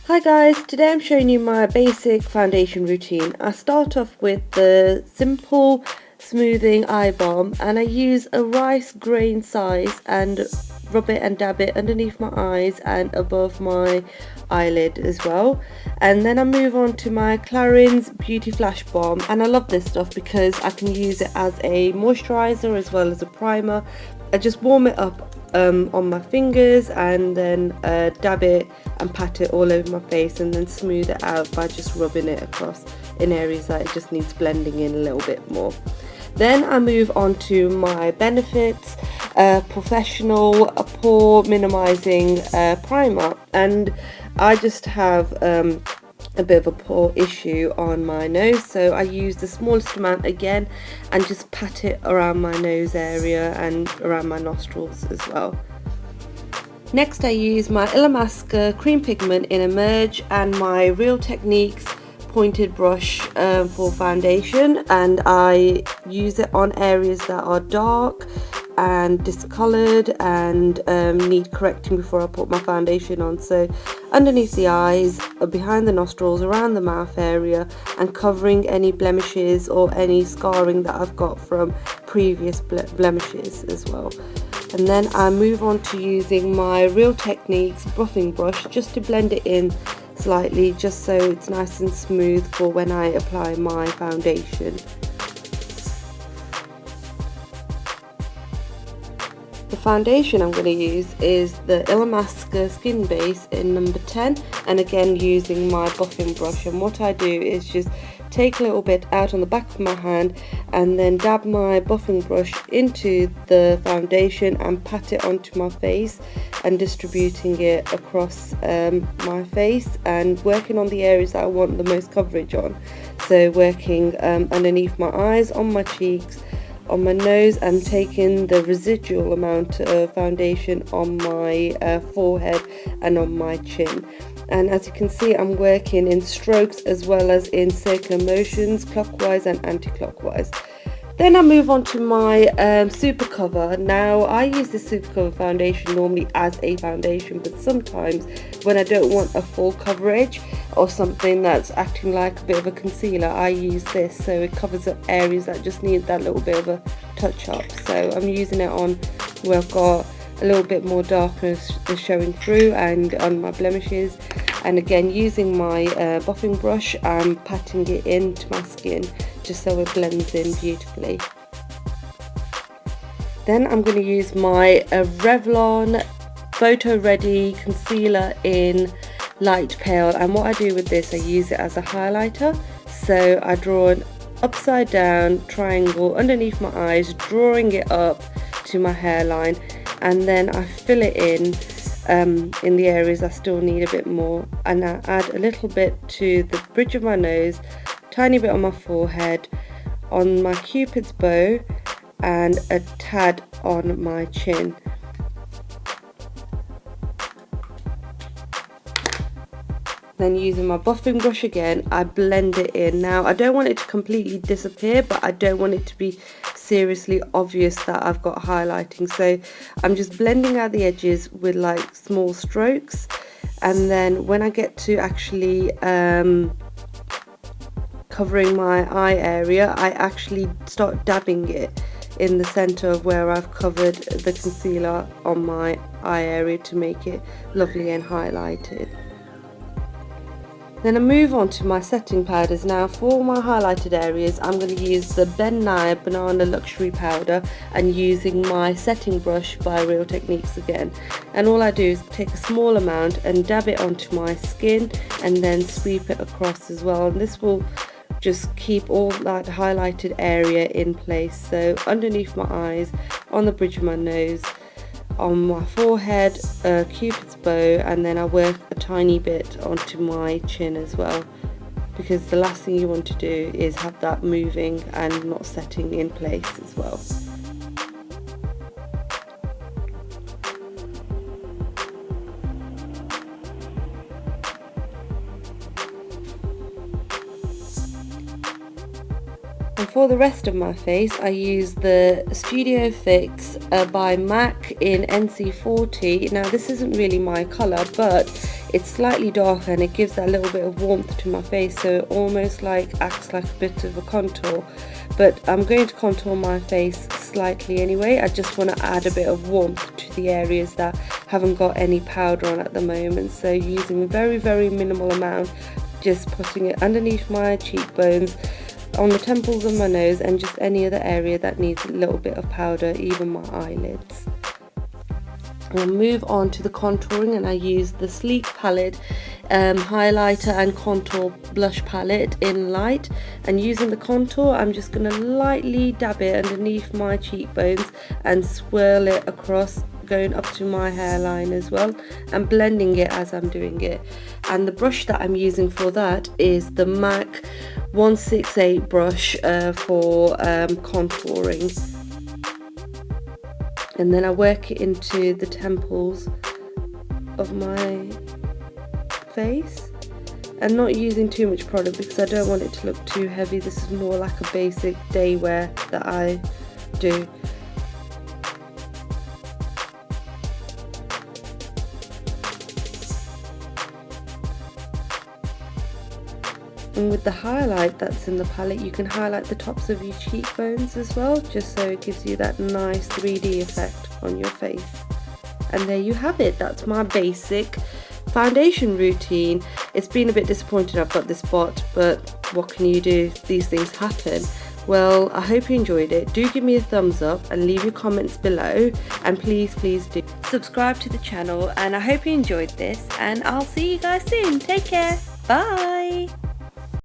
Hi guys, today I'm showing you my basic foundation routine. I start off with the simple smoothing eye balm and I use a rice grain size and rub it and dab it underneath my eyes and above my eyelid as well. And then I move on to my Clarins Beauty Flash Balm, and I love this stuff because I can use it as a moisturizer as well as a primer. I just warm it up on my fingers and then dab it and pat it all over my face and then smooth it out by just rubbing it across in areas that it just needs blending in a little bit more. Then I move on to my Benefits Professional Pore Minimizing Primer, and I just have a bit of a pore issue on my nose, so I use the smallest amount again and just pat it around my nose area and around my nostrils as well. Next I use my Illamasqua Cream Pigment in Emerge and my Real Techniques pointed brush for foundation, and I use it on areas that are dark and discolored and need correcting before I put my foundation on. So underneath the eyes, behind the nostrils, around the mouth area, and covering any blemishes or any scarring that I've got from previous blemishes as well. And then I move on to using my Real Techniques buffing brush just to blend it in slightly, just so it's nice and smooth for when I apply my foundation. The foundation I'm going to use is the Illamasqua Skin Base in number 10, and again using my buffing brush. And what I do is just take a little bit out on the back of my hand and then dab my buffing brush into the foundation and pat it onto my face and distributing it across my face and working on the areas that I want the most coverage on. So working underneath my eyes, on my cheeks, on my nose, and taking the residual amount of foundation on my forehead and on my chin. And as you can see, I'm working in strokes as well as in circular motions, clockwise and anti-clockwise. Then I move on to my Super Cover. Now I use the Super Cover foundation normally as a foundation, but sometimes when I don't want a full coverage or something that's acting like a bit of a concealer, I use this, so it covers up areas that just need that little bit of a touch up. So I'm using it on where I've got a little bit more darkness showing through and on my blemishes, and again using my buffing brush, I'm patting it into my skin just so it blends in beautifully. Then I'm going to use my Revlon Photo Ready Concealer in Light Pale, and what I do with this, I use it as a highlighter. So I draw an upside down triangle underneath my eyes, drawing it up to my hairline, and then I fill it in the areas I still need a bit more, and I add a little bit to the bridge of my nose, tiny bit on my forehead, on my cupid's bow, and a tad on my chin. Then using my buffing brush again, I blend it in. Now I don't want it to completely disappear, but I don't want it to be seriously obvious that I've got highlighting, so I'm just blending out the edges with like small strokes, and then when I get to actually covering my eye area, I actually start dabbing it in the center of where I've covered the concealer on my eye area to make it lovely and highlighted. Then I move on to my setting powders. Now for my highlighted areas, I'm going to use the Ben Nye Banana Luxury Powder and using my setting brush by Real Techniques again. And all I do is take a small amount and dab it onto my skin and then sweep it across as well. And this will just keep all that highlighted area in place. So underneath my eyes, on the bridge of my nose, on my forehead, cupid's bow, and then I work a tiny bit onto my chin as well, because the last thing you want to do is have that moving and not setting in place as well. And for the rest of my face, I use the Studio Fix by MAC in NC40. Now this isn't really my colour, but it's slightly darker and it gives that little bit of warmth to my face, so it almost like acts like a bit of a contour. But I'm going to contour my face slightly anyway. I just want to add a bit of warmth to the areas that haven't got any powder on at the moment, so using a very, very minimal amount, just putting it underneath my cheekbones, on the temples of my nose, and just any other area that needs a little bit of powder, even my eyelids. I'll move on to the contouring, and I use the Sleek palette highlighter and contour blush palette in light, and using the contour I'm just going to lightly dab it underneath my cheekbones and swirl it across, going up to my hairline as well, and blending it as I'm doing it. And the brush that I'm using for that is the MAC 168 brush for contouring. And then I work it into the temples of my face, and not using too much product because I don't want it to look too heavy. This is more like a basic day wear that I do. And with the highlight that's in the palette, you can highlight the tops of your cheekbones as well, just so it gives you that nice 3D effect on your face. And there you have it. That's my basic foundation routine. It's been a bit disappointing I've got this spot, but what can you do? These things happen. Well, I hope you enjoyed it. Do give me a thumbs up and leave your comments below, and please do subscribe to the channel. And I hope you enjoyed this, and I'll see you guys soon. Take care. Bye.